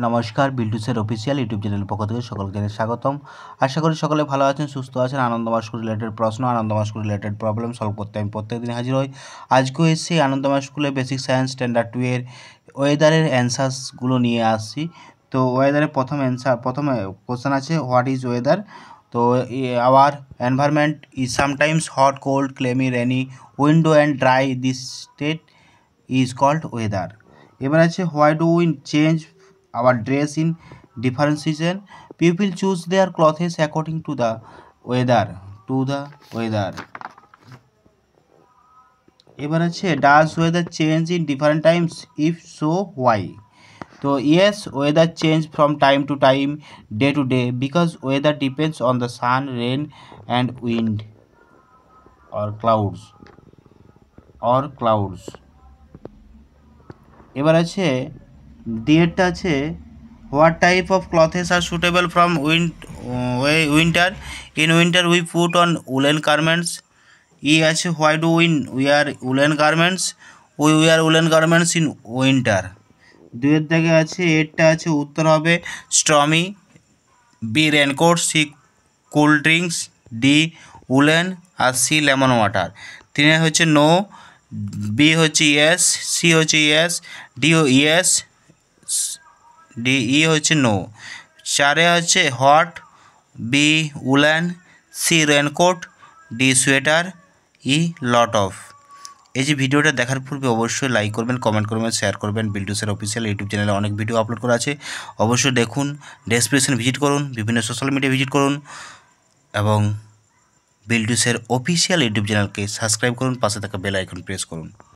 নমস্কার, বিল্টুসের official YouTube চ্যানেলের পক্ষ থেকে সকলকে জানাই স্বাগতম। আশা করি সকলে ভালো আছেন, সুস্থ আছেন। আনন্দমাস্ক রিলেটেড প্রশ্ন, আনন্দমাস্ক রিলেটেড প্রবলেম সলভ করতে আমি প্রত্যেকদিন হাজির হই। আজকেও এসেছি আনন্দমাস্ক স্কুলে বেসিক সায়েন্স স্ট্যান্ডার্ড 2 এর ওয়েদারের অ্যান্সার্সগুলো নিয়ে আসছি। তো ওয়েদারের প্রথমে কোশ্চেন আছে, হোয়াট ইজ ওয়েদার? তো our environment is sometimes hot, cold, clammy, rainy, windy and dry. This state is called weather. এবার আছে, why do we change our dress in different season? People choose their clothes according to the weather. এবার আছে, does weather change in different times? If so, why? তো yes, weather change from time to time, day to day, because weather depends on the sun, rain and wind or clouds. এবার আছে, ডিএরটা আছে, what type of clothes are suitable from winter? In winter we put on woollen garments. ই আছে, why do wear woollen garments? We wear woollen garments in winter. দুয়ের দাগে আছে, এরটা আছে, উত্তর হবে stormy. B raincoat, C cool drinks, D woollen আর সি লেমন ওয়াটার। তিনে হচ্ছে নো, বি হচ্ছে ইয়েস, সি হচ্ছে yes, D yes, D E হচ্ছে নো। চারে হচ্ছে hot, B woollen, C raincoat, D sweater, E lot of. এই যে ভিডিওটা দেখার পূর্বে অবশ্যই লাইক করবেন, কমেন্ট করবেন, শেয়ার করবেন। বিল্টুসের অফিসিয়াল ইউটিউব চ্যানেলে অনেক ভিডিও আপলোড করা আছে, অবশ্যই দেখুন। ডেসক্রিপশন ভিজিট করুন, বিভিন্ন সোশ্যাল মিডিয়া ভিজিট করুন এবং বিল্টুসের অফিসিয়াল ইউটিউব চ্যানেলকে সাবস্ক্রাইব করুন, পাশে থাকা বেল আইকন প্রেস করুন।